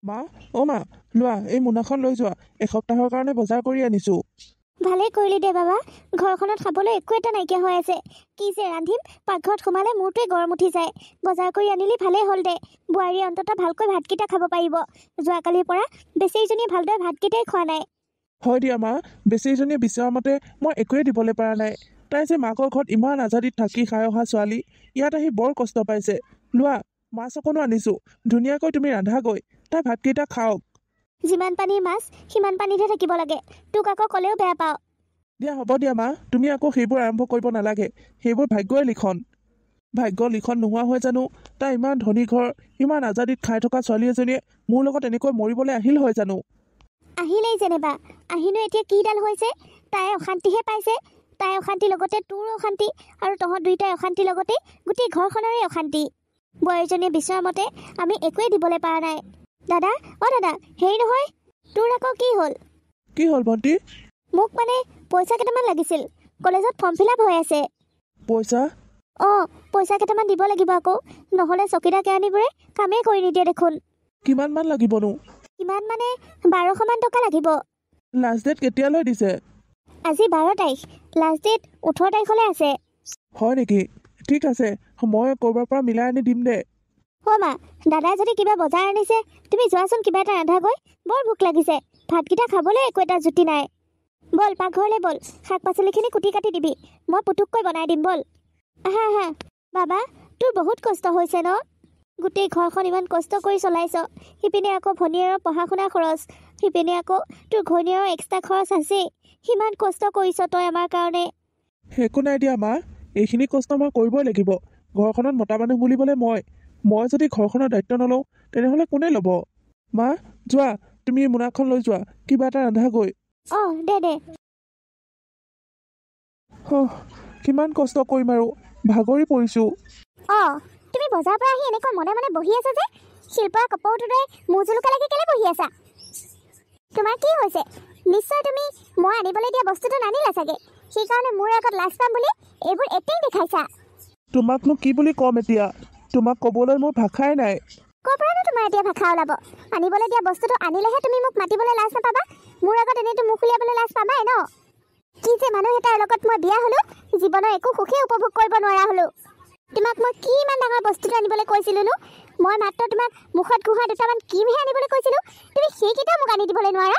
মা মা লোৱা এই মোনাখন লৈ যোৱা এসপ্তাহৰ কাৰণে বজাৰ কৰি আনিছো ভালেই কৰিলি দে বাবা ঘৰখনত খাবলৈ একো এটা নাইকিয়া হৈ আছে কি যে ৰান্ধিম পাকঘৰত সোমালে মোৰটোৱে গৰম উঠি যায় বজাৰ কৰি আনিলি ভালেই হ'ল দে বোৱাৰীয়ে অন্ততঃ ভালকৈ ভাতকেইটা খাব পাৰিব যোৱাকালিৰ পৰা বেচেৰীজনীয়ে ভালদৰে ভাতকেইটাই খোৱা নাই হয় দিয়া মা বেচেৰীজনীয়ে বিচৰা মতে মই একোৱে দিবলৈ পৰা নাই তাই যে মাকৰ ঘৰত ইমান আজাদিত থাকি খাই অহা ছোৱালী ইয়াত আহি বৰ কষ্ট পাইছে লোৱা মাছ অকণো আনিছো ধুনীয়াকৈ তুমি ৰান্ধাগৈ তাই ভাতকেইটা খাওক যিমান পানীৰ মাছ সিমান পানীতহে থাকিব লাগে তোক আকৌ ক'লেও বেয়া পাওঁ দিয়া হ'ব দিয়া মা তুমি আকৌ সেইবোৰ আৰম্ভ কৰিব নালাগে সেইবোৰ ভাগ্যই লিখন ভাগ্য লিখন নোহোৱা হৈ জানো তাই ইমান ধনী ঘৰ ইমান আজাদিত খাই থকা ছোৱালী এজনীয়ে মোৰ লগত এনেকৈ মৰিবলৈ আহিল হয় জানো আহিলেই যেনিবা আহিনো এতিয়া কিডাল হৈছে তাই অশান্তিহে পাইছে তাই অশান্তিৰ লগতে তোৰো অশান্তি আৰু তহঁত দুইটাই অশান্তিৰ লগতে গোটেই ঘৰখনৰে অশান্তি বোৱাৰীজনীয়ে বিচৰা মতে আমি একোৱেই দিবলৈ পৰা নাই দাদা দাদা হেৰি নহয় তোৰ আকৌ কি হ'ল ভণ্টি মোক মানে পইচা কেইটামান লাগিছিল কলেজত ফৰ্ম ফিল আপ হৈ আছে পইচা পইচা কেইটামান দিব লাগিব আকৌ নহ'লে চকীদাৰ কেৰাণীবোৰে কামেই কৰি নিদিয়ে দেখোন কিমান মান লাগিবনো কিমান মানে 1200 মান টকা লাগিব লাষ্ট ডেট কেতিয়ালৈ দিছে আজি 12 তাৰিখ লাষ্ট ডেট 18 তাৰিখলৈ আছে হয় নেকি ঠিক আছে মই ক'ৰবাৰ পৰা মিলাই আনি দিম দে মা দাদাই যদি কিবা বজাৰ আনিছে তুমি যোৱাচোন কিবা এটা ৰান্ধাগৈ বৰ ভোক লাগিছে ভাতকেইটা খাবলৈ একো এটা জুতি নাই বল পাকঘৰলৈ বল শাক পাচলিখিনি কুটি কাটি দিবি মই পুটুককৈ বনাই দিম বল হা বাবা তোৰ বহুত কষ্ট হৈছে ন গোটেই ঘৰখন ইমান কষ্ট কৰি চলাইছ সিপিনে আকৌ ভনীয়েৰৰ পঢ়া শুনা খৰচ সিপিনে আকৌ তোৰ ঘৈণীয়েৰৰ এক্সট্ৰা খৰচ আছেই সিমান কষ্ট কৰিছ তই আমাৰ কাৰণে একো নাই দিয়া মা এইখিনি কষ্ট মই কৰিবই লাগিব ঘৰখনত মতা মানুহ বুলিবলৈ মই যদি ঘৰখনৰ দায়িত্ব নলওঁ তেনেহ'লে কোনে ল'ব মা যোৱা তুমি মোনাখন লৈ যোৱা কিবা এটা ৰান্ধাগৈ দে কিমান কষ্ট কৰিম আৰু ভাগৰি পৰিছোঁ তুমি বজাৰৰ পৰা আহি এনেকৈ মনে মনে বহি আছা যে শিল্পৰ কাপোৰটোৰ দৰে মূৰ জুলুকা লাগি কেলে বহি আছা তোমাৰ কি হৈছে নিশ্চয় তুমি মই আনিবলৈ দিয়া বস্তুটো নানিলা চাগে সেইকাৰণে মোৰ আগত লাজ পাম বুলি এইবোৰ এক্টিং দেখাইছা তোমাকনো কি বুলি ক'ম এতিয়া তোমাক ক'বলৈ মোৰ ভাষাই নাই ক'ৰ পৰানো তোমাৰ এতিয়া ভাষা ওলাব আনিবলৈ দিয়া বস্তুটো আনিলেহে তুমি মোক মাতিবলৈ লাজ নাপাবা মোৰ আগত এনেইতো মুখ উলিয়াবলৈ লাজ পাবাই ন কি যে মানুহ এটাৰ লগত মই বিয়া হ'লো জীৱনৰ একো সুখেই উপভোগ কৰিব নোৱাৰা হ'লো তোমাক মই কি ইমান ডাঙৰ বস্তুটো আনিবলৈ কৈছিলোনো মই মাত্ৰ তোমাক মুখত ঘঁহা দুটামান ক্ৰীমহে আনিবলৈ কৈছিলোঁ তুমি সেইকেইটা মোক আনি দিবলৈ নোৱাৰা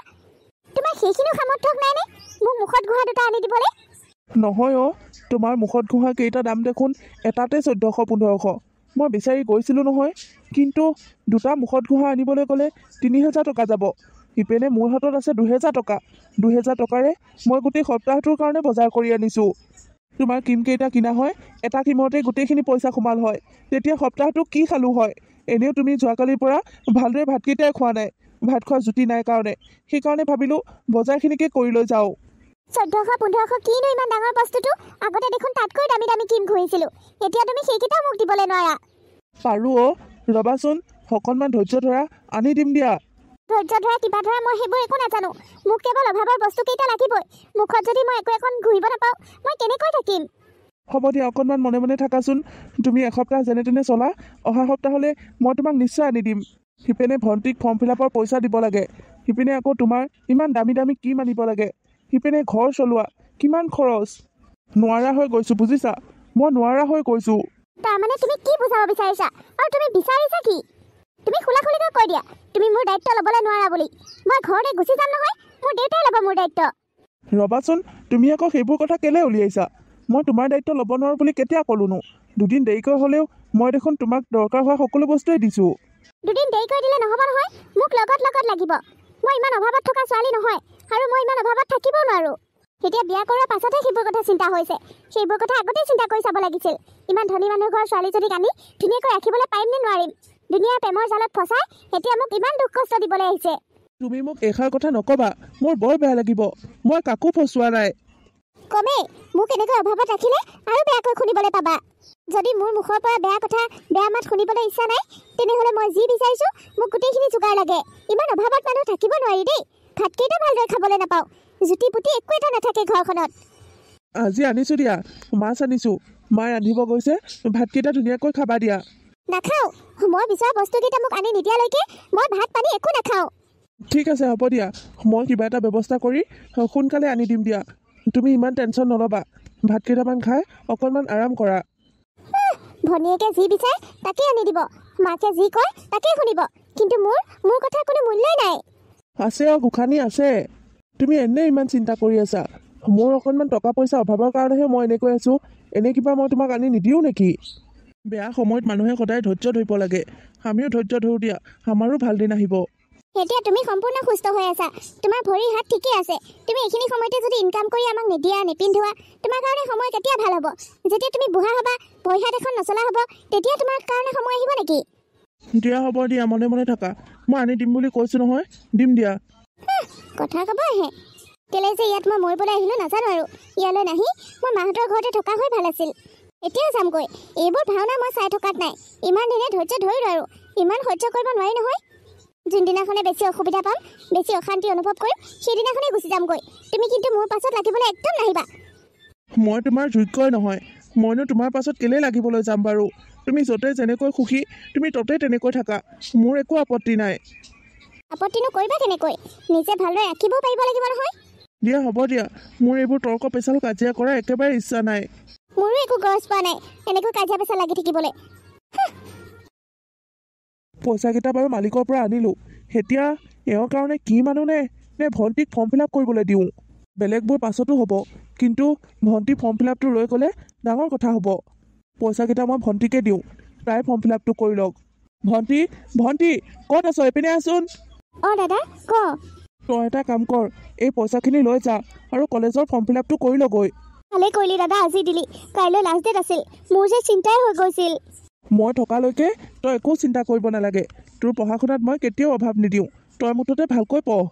তোমাৰ সেইখিনিও সামৰ্থ্য নাইনে মোক মুখত ঘঁহা দুটা আনি দিবলৈ নহয় তোমাৰ মুখত ঘঁহা কেইটা দাম দেখোন এটাতে 1400-1500 মই বিচাৰি গৈছিলোঁ নহয় কিন্তু দুটা মুখত ঘঁহা আনিবলৈ গ'লে 3000 টকা যাব সিপিনে মোৰ হাতত আছে 2000 টকা 2000 টকাৰে মই গোটেই সপ্তাহটোৰ কাৰণে বজাৰ কৰি আনিছোঁ তোমাৰ ক্ৰীম কেইটা কিনা হয় এটা ক্ৰীমতে গোটেইখিনি পইচা সোমাল হয় তেতিয়া সপ্তাহটো কি খালোঁ হয় এনেও তুমি যোৱাকালিৰ পৰা ভালদৰে ভাতকেইটাই খোৱা নাই ভাত খোৱা জুতি নাই কাৰণে সেইকাৰণে ভাবিলোঁ বজাৰখিনিকে কৰি লৈ যাওঁ 1400-1500 কিনো ইমান ডাঙৰ বস্তুটো আগতে দেখোন তাতকৈ দামী ক্ৰীম ঘঁহিছিলোঁ এতিয়া তুমি সেইকেইটাও মোক দিবলৈ নোৱাৰা পাৰোঁ ৰবাচোন অকণমান ধৈৰ্য ধৰা আনি দিম দিয়া ধৈৰ্য ধৰা কিবা ধৰা মই সেইবোৰ একো নাজানো মোক কেৱল অভাৱৰ বস্তু কেইটা লাগিবই মুখত যদি মই একো এখন ঘঁহিব নাপাওঁ মই কেনেকৈ থাকিম হ'ব দিয়া অকণমান মনে মনে থাকাচোন তুমি এসপ্তাহ যেনে তেনে চলা অহা সপ্তাহলৈ মই তোমাক নিশ্চয় আনি দিম সিপিনে ভণ্টিক ফৰ্ম ফিল আপৰ পইচা দিব লাগে সিপিনে আকৌ তোমাৰ ইমান দামী ক্ৰীম আনিব লাগে সিপিনে ঘৰ চলোৱা কিমান খৰচ নোৱাৰা হৈ গৈছোঁ বুজিছা মই নোৱাৰা হৈ গৈছোঁ তাৰমানে তুমি কি বুজাব বিচাৰিছা আৰু তুমি বিচাৰিছা কি তুমি খোলাখুলিকৈ কৈ দিয়া তুমি মোৰ দায়িত্ব ল'বলৈ নোৱাৰা বুলি মই ঘৰতে গুচি যাম নহয় মোৰ দেউতাই ল'ব মোৰ দায়িত্ব ৰবাচোন তুমি আকৌ সেইবোৰ কথা কেলে উলিয়াইছা মই তোমাৰ দায়িত্ব ল'ব নোৱাৰোঁ বুলি কেতিয়া ক'লোনো দুদিন দেৰিকৈ হ'লেও মই দেখোন তোমাক দৰকাৰ হোৱা সকলো বস্তুৱেই দিছোঁ দুদিন দেৰিকৈ দিলে নহ'ব নহয় মোক লগত লাগিব মই ইমান অভাৱত থকা ছোৱালী নহয় আৰু মই ইমান অভাৱত থাকিবও নোৱাৰোঁ এতিয়া বিয়া কৰাৰ পাছতহে সেইবোৰ কথা চিন্তা হৈছে সেইবোৰ কথা আগতেই চিন্তা কৰি চাব লাগিছিল ইমান ধনী মানুহ ঘৰৰ ছোৱালীজনীক আনি ধুনীয়াকৈ ৰাখিবলৈ পাৰিম নে নোৱাৰিম দুনিয়াৰ প্ৰেমৰ জালত ফচাই এতিয়া মোক ইমান দুখ কষ্ট দিবলৈ আহিছে তুমি মোক এষাৰ কথা নক'বা মোৰ বৰ বেয়া লাগিব মই কাকো ফচোৱা নাই কমেই মোক এনেকৈ অভাৱত ৰাখিলে আৰু বেয়াকৈ শুনিবলৈ পাবা যদি মোৰ মুখৰ পৰা বেয়া কথা বেয়া মাত শুনিবলৈ ইচ্ছা নাই তেনেহ'লে মই যি বিচাৰিছোঁ মোক গোটেইখিনি যোগাৰ লাগে ইমান অভাৱত মানুহ থাকিব নোৱাৰি দেই ভাতকেইটা ভালদৰে খাবলৈ নাপাওঁ জুতি পুতি একো এটা নাথাকে ঘৰখনত আজি আনিছোঁ দিয়া মাছ আনিছোঁ মায়ে ৰান্ধিব গৈছে ভাতকেইটা ধুনীয়াকৈ খাবা দিয়া নাখাওঁ মই বিচৰা বস্তুকেইটা মোক আনি নিদিয়ালৈকে মই ভাত পানী একো নাখাওঁ ঠিক আছে হ'ব দিয়া মই কিবা এটা ব্যৱস্থা কৰি সোনকালে আনি দিম দিয়া তুমি ইমান টেনশ্যন নল'বা ভাত কেইটামান খাই অকণমান আৰাম কৰা ভনীয়েকে যি বিচাৰে তাকে আনি দিব মাকে যি কয় তাকে শুনিব কিন্তু মোৰ কথা কোনো মূল্যই নাই আছে গোসানী আছে তুমি এনেই ইমান চিন্তা কৰি আছা মোৰ অকণমান টকা পইচা অভাৱৰ কাৰণেহে মই এনেকৈ আছোঁ এনে কিবা মই তোমাক আনি নিদিওঁ নেকি বেয়া সময়ত মানুহে সদায় ধৈৰ্য ধৰিব লাগে আমিও ধৈৰ্য ধৰোঁ দিয়া আমাৰো ভাল দিন আহিব এতিয়া তুমি সম্পূৰ্ণ সুস্থ হৈ আছা তোমাৰ ভৰি হাত ঠিকে আছে তুমি এইখিনি সময়তে যদি ইনকাম কৰি আমাক নিদিয়া নিপিন্ধোৱা তোমাৰ কাৰণে সময় কেতিয়া ভাল হ'ব যেতিয়া তুমি বুঢ়া হ'বা ভৰি হাত এখন নচলা হ'ব তেতিয়া তোমাৰ কাৰণে সময় আহিব নেকি দিয়া হ'ব দিয়া মনে মনে থাকা মই আনি দিম বুলি কৈছোঁ নহয় দিম দিয়া কথা ক'ব আহে কেলে যে ইয়াত মই মৰিবলৈ আহিলোঁ নাজানো আৰু ইয়ালৈ নাহি মই মাহঁতৰ ঘৰতে থকা হৈ ভাল আছিল এতিয়াও যামগৈ এইবোৰ ভাওনা মই চাই থকাত নাই ইমান দিনে ধৈৰ্য ধৰিলোঁ আৰু ইমান সহ্য কৰিব নোৱাৰি নহয় যোনদিনাখনে বেছি অসুবিধা পাম বেছি অশান্তি অনুভৱ কৰিম সেইদিনাখনেই গুচি যামগৈ তুমি কিন্তু মোৰ পাছত লাগিবলৈ একদম নাহিবা মই তোমাৰ যোগ্যই নহয় মইনো তোমাৰ পাছত কেলেই লাগিবলৈ যাম বাৰু তুমি য'তে যেনেকৈ সুখী তুমি ত'তে তেনেকৈ থাকা মোৰ একো আপত্তি নাই আপত্তিনো কৰিবা কেনেকৈ নিজে ভালদৰে ৰাখিবও পাৰিব লাগিব নহয় দিয়া হ'ব দিয়া মোৰ এইবোৰ তৰ্ক পেচাল কাজিয়া কৰা একেবাৰে ইচ্ছা নাই মোৰো একো গৰজ পোৱা নাই এনেকৈ কাজিয়া পেচাল লাগি থাকিবলৈ পইচাকেইটা বাৰু মালিকৰ পৰা আনিলোঁ এতিয়া এওঁৰ কাৰণে কি মানুহ নে ভণ্টিক ফৰ্ম ফিল আপ কৰিবলৈ দিওঁ বেলেগবোৰ পাছতো হ'ব কিন্তু ভণ্টি ফৰ্ম ফিল আপটো লৈ গ'লে ডাঙৰ কথা হ'ব পইচাকেইটা মই ভণ্টিকে দিওঁ তাই ফৰ্ম ফিল আপটো কৰি লওক ভণ্টি ক'ত আছ এইপিনে আছোন অঁ দাদা ক তই এটা কাম কৰ এই পইচাখিনি লৈ যা আৰু কলেজৰ ফৰ্ম ফিল আপটো কৰি ল'গৈ ভালেই কৰিলি দাদা আজি দিলি কাইলৈ লাষ্ট ডেট আছিল মোৰ যে চিন্তাই হৈ গৈছিল মই থকালৈকে তই একো চিন্তা কৰিব নালাগে তোৰ পঢ়া শুনাত মই কেতিয়াও অভাৱ নিদিওঁ তই মুঠতে ভালকৈ পঢ়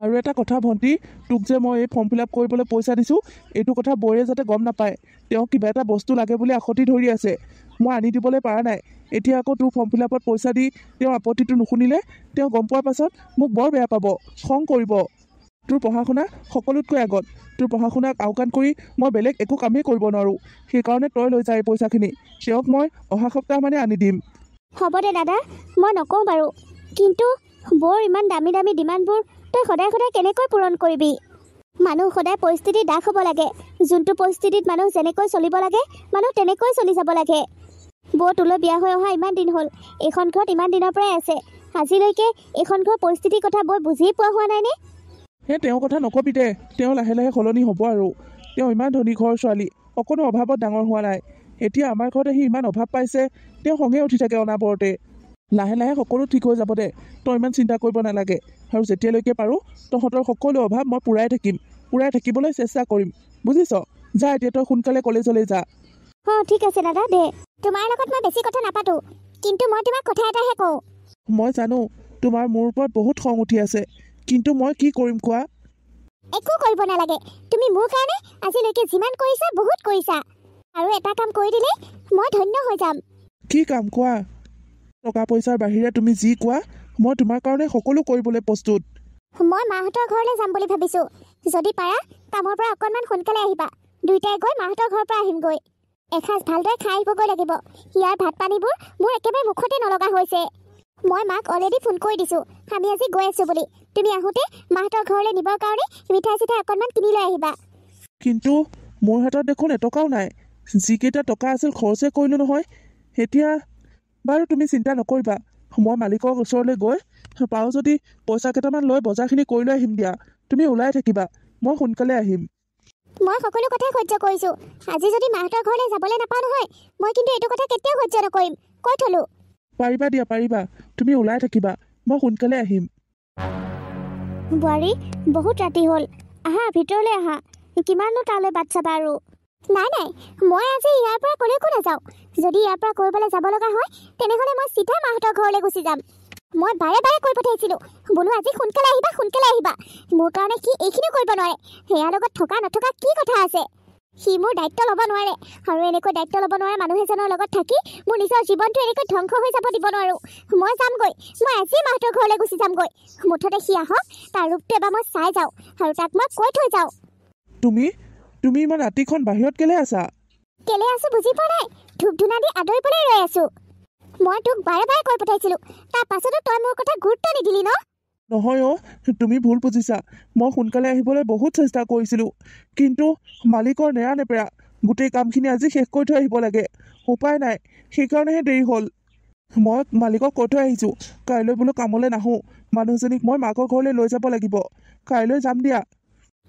আৰু এটা কথা ভণ্টি তোক যে মই এই ফৰ্ম ফিল আপ কৰিবলৈ পইচা দিছোঁ এইটো কথা বৌয়ে যাতে গম নাপায় তেওঁ কিবা এটা বস্তু লাগে বুলি আখতি ধৰি আছে মই আনি দিবলৈ পৰা নাই এতিয়া আকৌ তোৰ ফৰ্ম ফিল আপত পইচা দি তেওঁ আপত্তিটো নুশুনিলে তেওঁ গম পোৱাৰ পাছত মোক বৰ বেয়া পাব খং কৰিব তোৰ পঢ়া শুনা সকলোতকৈ আগত তোৰ পঢ়া শুনাক আওকাণ কৰি মই বেলেগ একো কামেই কৰিব নোৱাৰোঁ সেইকাৰণে তই লৈ যা এই পইচাখিনি তেওঁক মই অহা সপ্তাহ মানে আনি দিম হ'ব দে দাদা মই নকওঁ বাৰু কিন্তু বৰ ইমান দামী দামী ডিমাণ্ডবোৰ তই সদায় সদায় কেনেকৈ পূৰণ কৰিবি মানুহ সদায় পৰিস্থিতিৰ দাস হ'ব লাগে যোনটো পৰিস্থিতিত মানুহ যেনেকৈ চলিব লাগে মানুহ তেনেকৈ চলি যাব লাগে বৌ তোলৈ বিয়া হৈ অহা ইমান দিন হ'ল এইখন ঘৰত ইমান দিনৰ পৰাই আছে আজিলৈকে এইখন ঘৰৰ পৰিস্থিতিৰ কথা বৌ বুজিয়ে পোৱা হোৱা নাইনে সেই তেওঁৰ কথা নকবি দে তেওঁ লাহে লাহে সলনি হ'ব আৰু তেওঁ ইমান ধনী ঘৰৰ ছোৱালী অকণো অভাৱত ডাঙৰ হোৱা নাই এতিয়া আমাৰ ঘৰত আহি ইমান অভাৱ পাইছে তেওঁ খঙে উঠি থাকে অনাবৰতে লাহে লাহে সকলো ঠিক হৈ যাব দে তই ইমান চিন্তা কৰিব নালাগে আৰু যেতিয়ালৈকে পাৰোঁ তহঁতৰ সকলো অভাৱ মই পূৰাই থাকিবলৈ চেষ্টা কৰিম বুজিছ যা এতিয়া তই সোনকালে কলেজলৈ যা অঁ ঠিক আছে দাদা দে তোমাৰ লগত মই বেছি কথা নাপাতোঁ কিন্তু মই তোমাক কথা এটাহে কওঁ মই জানো তোমাৰ মোৰ ওপৰত বহুত খং উঠি আছে কিন্তু মই কি কৰিম কোৱা একো কৰিব নালাগে তুমি মোৰ কাৰণে আজিলৈকে যিমান কৰিছা বহুত কৰিছা আৰু এটা কাম কৰি দিলে মই ধন্য হৈ যাম কি কাম কোৱা টকা পইচাৰ বাহিৰে তুমি যি কোৱা মই তোমাৰ কাৰণে সকলো কৰিবলৈ প্ৰস্তুত মই মাহঁতৰ ঘৰলৈ যাম বুলি ভাবিছোঁ যদি পাৰা কামৰ পৰা অকণমান সোনকালে আহিবা দুইটাই গৈ মাহঁতৰ ঘৰৰ পৰা আহিমগৈ এসাঁজ ভালদৰে খাই আহিবগৈ লাগিব ইয়াৰ ভাত পানীবোৰ মোৰ একেবাৰে মুখতে নলগা হৈছে মই মাক অলৰেডি ফোন কৰি দিছোঁ আমি আজি গৈ আছোঁ বুলি তুমি আহোঁতে মাহঁতৰ ঘৰলৈ নিবৰ কাৰণে মিঠাই চিঠাই অকণমান কিনি লৈ আহিবা কিন্তু মোৰ হাতত দেখোন এটকাও নাই যিকেইটা টকা আছিল খৰচে কৰিলোঁ নহয় এতিয়া বাৰু তুমি চিন্তা নকৰিবা মই মালিকৰ ওচৰলৈ গৈ পাওঁ যদি পইচা কেইটামান লৈ বজাৰখিনি কৰি লৈ আহিম দিয়া তুমি ওলাই থাকিবা মই সোনকালে আহিম মই সকলো কথাই সহ্য কৰিছোঁ আজি যদি মাহঁতৰ ঘৰলৈ যাবলৈ নাপাওঁ নহয় মই কিন্তু এইটো কথা কেতিয়াও সহ্য নকৰিম কৈ থলোঁ পাৰিবা দিয়া পাৰিবা তুমি ওলাই থাকিবা মই সোনকালে আহিম বোৱাৰী বহুত ৰাতি হ'ল আহা ভিতৰলৈ আহা কিমাননো তালৈ বাট চাবা আৰু নাই মই আজি ইয়াৰ পৰা ক'লৈকো নাযাওঁ যদি ইয়াৰ পৰা ক'ৰবালৈ যাব লগা হয় তেনেহ'লে মই চিধা মাহঁতৰ ঘৰলৈ গুচি যাম মই বাৰে বাৰে কৈ পঠাইছিলোঁ বোলো আজি সোনকালে আহিবা মোৰ কাৰণে সি এইখিনিও কৰিব নোৱাৰে সেয়াৰ লগত থকা নথকা কি কথা আছে সি মোৰ দায়িত্ব ল'ব নোৱাৰে আৰু এনেকৈ দায়িত্ব ল'ব নোৱাৰা মানুহ এজনৰ লগত থাকি মোৰ নিজৰ জীৱনটো এনেকৈ ধ্বংস হৈ যাব দিব নোৱাৰোঁ মই যামগৈ মই আজি মাহঁতৰ ঘৰলৈ গুচি যামগৈ মুঠতে সি আহক তাৰ ৰূপটো এবাৰ মই চাই যাওঁ আৰু তাক মই কৈ থৈ যাওঁ তুমি ইমান ৰাতিখন বাহিৰত কেলে আছা কেলে আছো বুজি পোৱা নাই ধূপ ধূনা দি আদৰিবলৈ ৰৈ আছো মই তোক বাৰে বাৰে কৈ পঠাইছিলোঁ, তাৰ পাছতো তই মোৰ কথা গুৰুত্ব নিদিলি ন? নহয় অ', তুমি ভুল বুজিছা। মই সোনকালে আহিবলৈ বহুত চেষ্টা কৰিছিলোঁ, কিন্তু মালিকৰ নেৰা নেপেৰা গোটেই কামখিনি আজি শেষ কৰি থৈ আহিব লাগে। উপায় নাই, সেইকাৰণেহে দেৰি হ'ল। মই মালিকক কৈ থৈ আহিছোঁ, কাইলৈ বোলো কামলৈ নাহোঁ, মানুহজনীক মই মাকৰ ঘৰলৈ লৈ যাব লাগিব। কাইলৈ যাম দিয়া।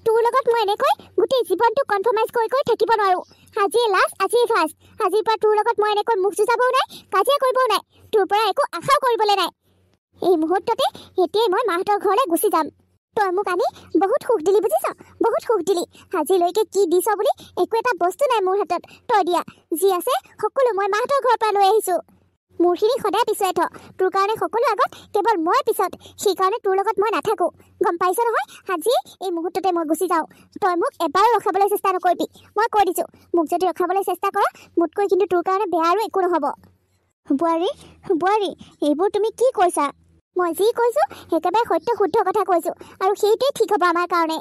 তোৰ লগত মই এনেকৈ গোটেই জীৱনটো কনফাৰ্মাইজ কৰি কৰি থাকিব নোৱাৰোঁ। আজিয়ে লাষ্ট, আজিয়ে ফাৰ্ষ্ট। আজিৰ পৰা তোৰ লগত মই এনেকৈ মুখ যুঁজাবও নাই, কাজিয়া কৰিবও নাই, তোৰ পৰা একো আশাও কৰিবলৈ নাই। এই মুহূৰ্ততে এতিয়াই মই মাহঁতৰ ঘৰলৈ গুচি যাম। তই মোক আনি বহুত সুখ দিলি, বুজিছ? বহুত সুখ দিলি। আজিলৈকে কি দিছ বুলি একো এটা বস্তু নাই মোৰ হাতত তই দিয়া। যি আছে সকলো মই মাহঁতৰ ঘৰৰ পৰা লৈ আহিছোঁ। মোৰখিনি সদায় পিছুৱাই থ। তোৰ কাৰণে সকলো আগত, কেৱল মই পিছত। সেইকাৰণে তোৰ লগত মই নাথাকোঁ, গম পাইছ নহয়? আজি এই মুহূৰ্ততে মই গুচি যাওঁ। তই মোক এবাৰো ৰখাবলৈ চেষ্টা নকৰিবি, মই কৈ দিছোঁ। মোক যদি ৰখাবলৈ চেষ্টা কৰ, মোতকৈ কিন্তু তোৰ কাৰণে বেয়া আৰু একো নহ'ব। বোৱাৰী, বোৱাৰী, এইবোৰ তুমি কি কৈছা? মই যি কৈছোঁ একেবাৰে সত্য শুদ্ধ কথা কৈছোঁ, আৰু সেইটোৱে ঠিক হ'ব আমাৰ কাৰণে।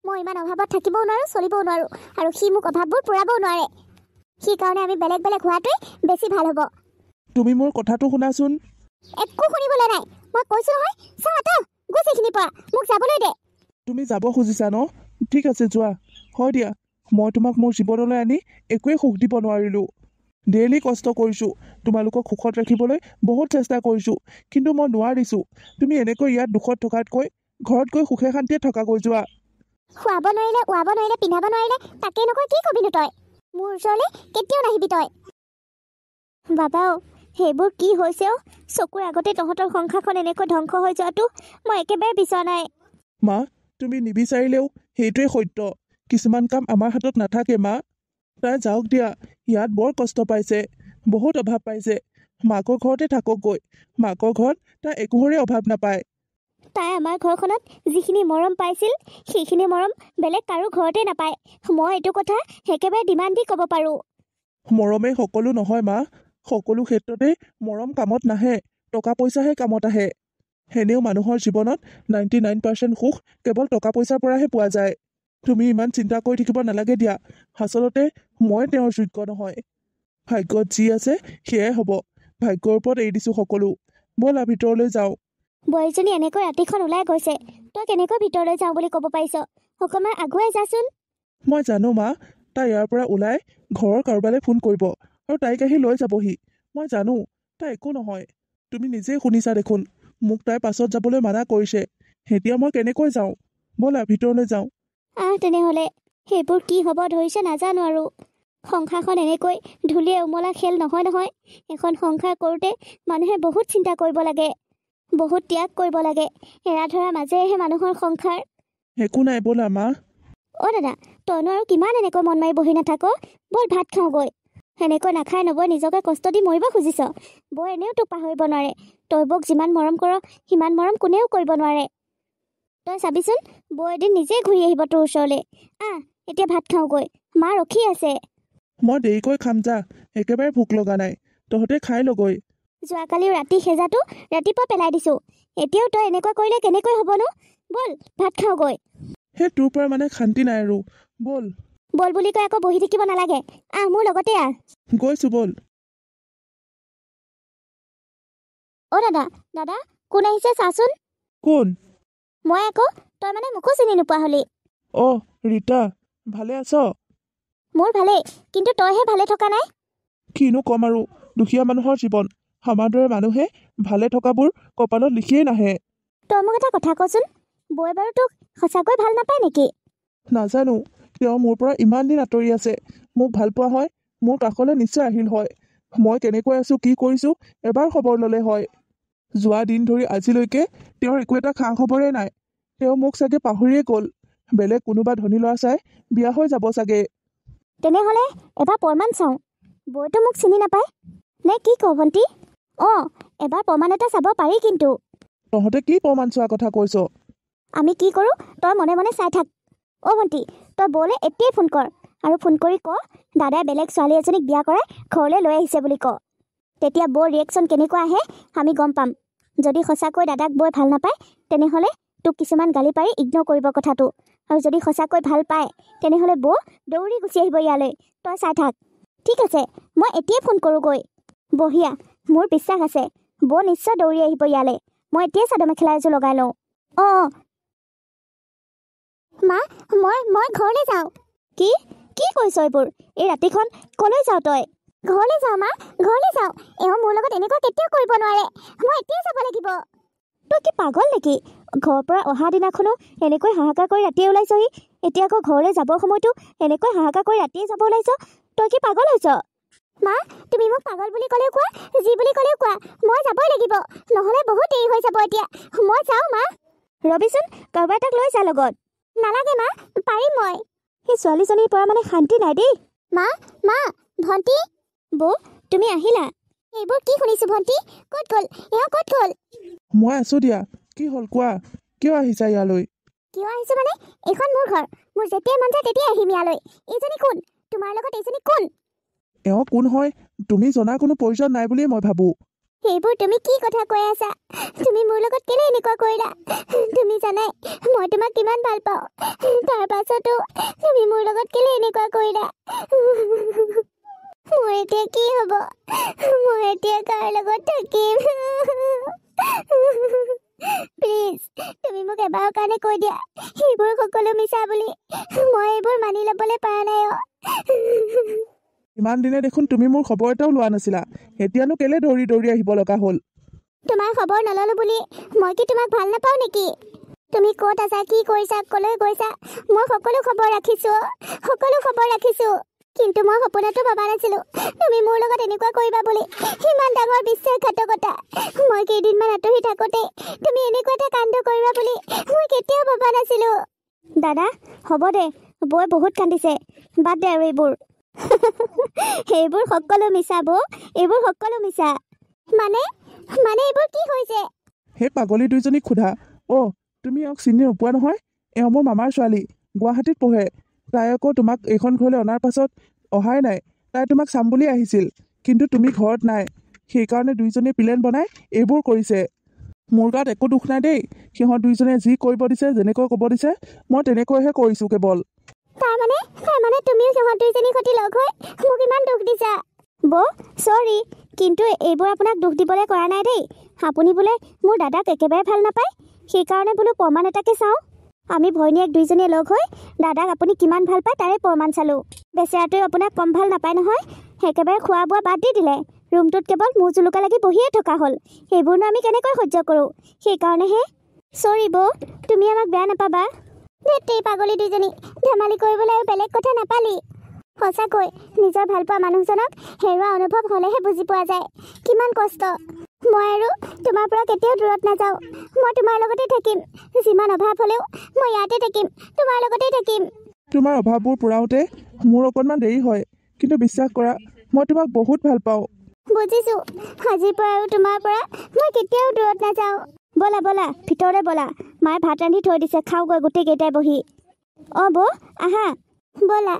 মই ইমান অভাৱত থাকিবও নোৱাৰোঁ, চলিবও নোৱাৰোঁ, আৰু সি মোক অভাৱবোৰ পূৰাবও নোৱাৰে। সেইকাৰণে আমি বেলেগ বেলেগ হোৱাটোৱেই বেছি ভাল হ'ব। তুমি মোৰ কথাটো শুনাচোন। একো শুনিবলৈ নাই, মই কৈছোঁ নহয়। চা তই গুচ এইখিনিৰ পৰা, মোক যাবলৈ দে। তুমি যাব খুজিছা ন? ঠিক আছে, যোৱা। হয় দিয়া, মই তোমাক মোৰ জীৱনলৈ আনি একোৱেই সুখ দিব নোৱাৰিলোঁ। ডেইলি কষ্ট কৰিছোঁ, তোমালোকক সুখত ৰাখিবলৈ বহুত চেষ্টা কৰিছোঁ, কিন্তু মই নোৱাৰিছোঁ। তুমি এনেকৈ ইয়াত দুখত থকাতকৈ ঘৰত গৈ সুখে শান্তিয়ে থকাকৈ যোৱা। খুৱাব নোৱাৰিলে, উৱাব নোৱাৰিলে, পিন্ধাব নোৱাৰিলে, তাকেই নকৈ কি কবিনো তই? মোৰ ওচৰলৈ কেতিয়াও নাহিবি তই। বাবাও, সেইবোৰ কি হৈছে অ? চকুৰ আগতে তহঁতৰ সংসাৰখন এনেকৈ ধ্বংস হৈ যোৱাটো মই একেবাৰে বিচৰা নাই। মা, তুমি নিবিচাৰিলেও সেইটোৱে সত্য। কিছুমান কাম আমাৰ হাতত নাথাকে মা। তাই যাওক দিয়া, ইয়াত বৰ কষ্ট পাইছে, বহুত অভাৱ পাইছে। মাকৰ ঘৰতে থাককগৈ, মাকৰ ঘৰত তাই একোৰে অভাৱ নাপায়। তাই আমাৰ ঘৰখনত যিখিনি মৰম পাইছিল, সেইখিনি মৰম বেলেগ কাৰো ঘৰতে নাপায়। মই এইটো কথা একেবাৰে ডিমাণ্ড দি ক'ব পাৰোঁ। মৰমেই সকলো নহয় মা। সকলো ক্ষেত্ৰতে মৰম কামত নাহে, টকা পইচাহে কামত আহে। এনেও মানুহৰ জীৱনত 99% সুখ কেৱল টকা পইচাৰ পৰাহে পোৱা যায়। তুমি ইমান চিন্তা কৰি থাকিব নালাগে দিয়া। আচলতে মই তেওঁৰ যোগ্য নহয়। ভাগ্যত যি আছে সেয়াই হ'ব। ভাগ্যৰ ওপৰত এৰি দিছোঁ সকলো। ব'লা ভিতৰলৈ যাওঁ। বোৱাৰীজনী এনেকৈ ৰাতিখন ওলাই গৈছে, তই কেনেকৈ ভিতৰলৈ যাওঁ বুলি ক'ব পাৰিছ? অকণমান আগুৱাই যাচোন। মই জানো মা, তাই ইয়াৰ পৰা ওলাই ঘৰৰ কাৰোবালৈ ফোন কৰিব আৰু তাইক আহি লৈ যাবহি। মই জানো তাই একো নহয়। তুমি নিজেই শুনিছা দেখোন, মোক তাই পাছত যাবলৈ মানা কৰিছে। এতিয়া মই কেনেকৈ যাওঁ? ব'লা ভিতৰলৈ যাওঁ। তেনেহ'লে সেইবোৰ কি হ'ব ধৰিছে নাজানো আৰু। সংসাৰখন এনেকৈ ধূলিয়ে উমলা খেল নহয় নহয়। এখন সংসাৰ কৰোঁতে মানুহে বহুত চিন্তা কৰিব লাগে, বহুত ত্যাগ কৰিব লাগে। এৰা ধৰাৰ মাজেৰেহে মানুহৰ সংসাৰ। একো নাই, ব'লা মা। অ' দাদা, তইনো আৰু কিমান এনেকৈ মন মাৰি বহি নাথাক? ব'ল ভাত খাওঁগৈ। সেনেকৈ নাখাই নবৈ নিজকে কষ্ট দি মৰিব খুজিছ? বৌ এনেও তোক পাহৰিব নোৱাৰে। তই বৌক যিমান মৰম কৰ, সিমান মৰম কোনেও কৰিব নোৱাৰে। তই চাবিচোন, বৌ এদিন নিজেই ঘূৰি আহিব তোৰ ওচৰলৈ। এতিয়া ভাত খাওঁগৈ, মা ৰখি আছে। মই দেৰিকৈ খাম যা, একেবাৰে ভোক লগা নাই। তহঁতে খাই লগৈ। যোৱাকালিও ৰাতি সেজাটো ৰাতিপুৱা পেলাই দিছোঁ। এতিয়াও তই এনেকৈ কৰিলে কেনেকৈ হ'বনো? ব'ল ভাত খাওঁগৈ। সেই তোৰ পৰা মানে শান্তি নাই আৰু। ব'ল। ব'ল বুলি কৈ আকৌ বহি থাকিব নালাগে, মোৰ লগতে আহ। গৈছোঁ, ব'ল। অ' দাদা, দাদা কোন আহিছে চাচোন। কোন? মই আকৌ, তই মানে মোকো চিনি নোপোৱা হলি। অ' ৰীতা, ভালে আছ? মোৰ ভালেই, কিন্তু তইহে ভালে থকা নাই। কিনো ক'ম আৰু, দুখীয়া মানুহৰ জীৱন। আমাৰ দৰে মানুহে ভালে থকাবোৰ কপালত লিখিয়েই নাহে। তই মোক এটা কথা কচোন, বৌয়ে বাৰু তোক সঁচাকৈ ভাল নাপায় নেকি? নাজানো, তেওঁ মোৰ পৰা ইমান দিন আঁতৰি আছে। মোক ভাল পোৱা হয় মোৰ কাষলৈ নিশ্চয় আহিল হয়। মই কেনেকৈ আছোঁ, কি কৰিছোঁ এবাৰ খবৰ ল'লে হয়। যোৱা দিন ধৰি আজিলৈকে তেওঁৰ একো এটা খা খবৰেই নাই। তেওঁ মোক চাগে পাহৰিয়ে গ'ল। বেলেগ কোনোবা ধনী ল'ৰা চাই বিয়া হৈ যাব চাগে। তেনেহ'লে এবাৰ প্ৰমাণ চাওঁ। বৌয়েতো মোক চিনি নাপায় নে কি কওঁ ভণ্টি? এবাৰ প্ৰমাণ এটা চাব পাৰি কিন্তু। তহঁতে কি প্ৰমাণ চোৱা কথা কৈছ? আমি কি কৰোঁ তই মনে মনে চাই থাক। ভণ্টি, তই বৌলৈ এতিয়াই ফোন কৰ, আৰু ফোন কৰি ক দাদাই বেলেগ ছোৱালী এজনীক বিয়া কৰাই ঘৰলৈ লৈ আহিছে বুলি ক। তেতিয়া বৌৰ ৰিয়েকশ্যন কেনেকুৱা আহে আমি গম পাম। যদি সঁচাকৈ দাদাক বৌয়ে ভাল নাপায়, তেনেহ'লে তোক কিছুমান গালি পাৰি ইগন'ৰ কৰিব কথাটো। আৰু যদি সঁচাকৈ ভাল পায়, তেনেহ'লে বৌ দৌৰি গুচি আহিব ইয়ালৈ। তই চাই থাক। ঠিক আছে, মই এতিয়াই ফোন কৰোঁগৈ। বঢ়িয়া, মোৰ বিশ্বাস আছে বৌ নিশ্চয় দৌৰি আহিব ইয়ালৈ। মই এতিয়াই চাদৰ মেখেলা এযোৰ লগাই লওঁ। অঁ মা, মই ঘৰলৈ যাওঁ। কি কি কৈছ এইবোৰ? এই ৰাতিখন কলৈ যাওঁ তই? ঘৰলৈ যাওঁ মা, ঘৰলৈ যাওঁ। এওঁ মোৰ লগত এনেকুৱা কেতিয়াও কৰিব নোৱাৰে। মই এতিয়াই যাব লাগিব। তই কি পাগল নেকি? ঘৰৰ পৰা অহা দিনাখনো এনেকৈ হাহাকাৰ কৰি ৰাতিয়ে ওলাইছহি, এতিয়া আকৌ ঘৰলৈ যাবৰ সময়তো এনেকৈ হাহাকাৰ কৰি ৰাতিয়ে যাব ওলাইছ। তই কি পাগল হৈছ? মা, তুমি মোক পাগল বুলি ক'লেও কোৱা, যি বুলি ক'লেও কোৱা, মই যাবই লাগিব। নহ'লে বহুত দেৰি হৈ যাব এতিয়া। মই যাওঁ মা। ৰবিচোন, কাৰোবাৰ এটাক লৈ যা লগত। নালাগে মা, পাৰিম মই। সেই ছোৱালীজনীৰ পৰা মানে শান্তি নাই দেই। মা, ভণ্টি। বৌ, তুমি আহিলা? এইবোৰ কি শুনিছো ভণ্টি? ক'ত গ'ল এওঁ? ক'ত গ'ল? মই আছো দিয়া। কি হ'ল কোৱা, কিয় আহিছা ইয়ালৈ? কিয় আহিছো মানে, এইখন মোৰ ঘৰ। মোৰ যেতিয়াই মন যায় তেতিয়াই আহিম ইয়ালৈ। এইজনী কোন? তোমাৰ লগত এইজনী কোন? এওঁ কোন হয় তুমি জনা কোনো প্ৰয়োজন নাই বুলিয়ে মই ভাবো। এইবোৰ তুমি কি কথা কৈ আছা? তুমি মোৰ লগত কেলে এনেকুৱা কৰিলা? তুমি জানাই মই তোমাক কিমান ভাল পাওঁ। তাৰ পাছতো তুমি মোৰ লগত কেলে এনেকুৱা কৰিলা? মোৰ এতিয়া কি হ'ব? মই এতিয়া কাৰ লগত থাকিম? প্লিজ, তুমি মোক এবাৰৰ কাৰণে কৈ দিয়া এইবোৰ সকলো মিছা বুলি। মই এইবোৰ মানি ল'বলৈ পৰা নাই। ইমান দিনে দেখোন তুমি মোৰ খবৰ এটাও লোৱা নাছিলা, এতিয়ানো কেলে দৌৰি দৌৰি আহিব লগা হ'ল? তোমাৰ খবৰ নললো বুলি মই কি তোমাক ভাল নাপাওঁ নেকি? তুমি ক'ত আছা, কি কৰিছা, কলৈ গৈছা, মই সকলো খবৰ ৰাখিছো। সকলো খবৰ ৰাখিছো। কিন্তু মই সপোনতো ভবা নাছিলো তুমি মোৰ লগত এনেকুৱা কৰিবা বুলি। ইমান ডাঙৰ বিশ্বাসঘাতকতা। মই কেইদিনমান আঁতৰি থাকোতে তুমি এনেকুৱা এটা কাণ্ড কৰিবা বুলি মই কেতিয়াও ভবা নাছিলো। দাদা হ'ব দে, বৌয়ে বহুত কান্দিছে, বাদ দে আৰু এইবোৰ। এইবোৰ সকলো মিছা বৌ, এইবোৰ সকলো মিছা। মানে এইবোৰ কি হৈছে? সেই পাগলী দুইজনীক সোধা। অ' তুমি এওঁক চিনি নোপোৱা নহয়? এওঁ মোৰ মামাৰ ছোৱালী, গুৱাহাটীত পঢ়ে। তাই আকৌ তোমাক এইখন ঘৰলৈ অনাৰ পাছত অহাই নাই। তাই তোমাক চাম বুলি আহিছিল, কিন্তু তুমি ঘৰত নাই। সেইকাৰণে দুইজনীয়ে প্লেন বনাই এইবোৰ কৰিছে। মোৰ গাত একো দুখ নাই দেই। সিহঁত দুইজনে যি কৰিব দিছে, যেনেকৈ ক'ব দিছে, মই তেনেকৈহে কৰিছোঁ কেৱল। তাৰমানে তুমিও সিহঁত দুইজনীৰ সৈতে লগ হৈ মোক ইমান দুখ দিছা। বৌ চৰি, কিন্তু এইবোৰ আপোনাক দুখ দিবলৈ কৰা নাই দেই। আপুনি বোলে মোৰ দাদাক একেবাৰে ভাল নাপায়, সেইকাৰণে বোলো প্ৰমাণ এটাকে চাওঁ। আমি ভৈনীয়েক দুইজনীয়ে লগ হৈ দাদাক আপুনি কিমান ভাল পায় তাৰে প্ৰমাণ চালোঁ। বেচেৰাটোৱে আপোনাক কম ভাল নাপায় নহয়, একেবাৰে খোৱা বোৱা বাদ দি দিলে। ৰুমটোত কেৱল মূৰ জুলুকা লাগি বহিয়ে থকা হ'ল। সেইবোৰনো আমি কেনেকৈ সহ্য কৰোঁ? সেইকাৰণেহে। চৰি বৌ, তুমি আমাক বেয়া নাপাবা। ধেত্তেৰি পাগলী দুইজনী, ধেমালি কৰিবলৈ আৰু বেলেগ কথা নাপালি। সঁচাকৈ নিজৰ ভালপোৱা মানুহজনক হেৰুৱা অনুভৱ হ'লেহে বুজি পোৱা যায় কিমান কষ্ট। মই আৰু তোমাৰ পৰা কেতিয়াও দূৰত নাযাওঁ। মই তোমাৰ লগতে থাকিম। যিমান অভাৱ হ'লেও মই ইয়াতে থাকিম, তোমাৰ লগতেই থাকিম। তোমাৰ অভাৱবোৰ পূৰাওঁতে মোৰ অকণমান দেৰি হয়, কিন্তু বিশ্বাস কৰা মই তোমাক বহুত ভাল পাওঁ। বুজিছো, আজিৰ পৰা আৰু তোমাৰ পৰা মই কেতিয়াও দূৰত নাযাওঁ। ব'লা ব'লা, ভিতৰলৈ ব'লা। মায়ে ভাত ৰান্ধি থৈ দিছে, খাওঁগৈ গোটেই কেইটাই বহি। অঁ বৌ আহা, ব'লা।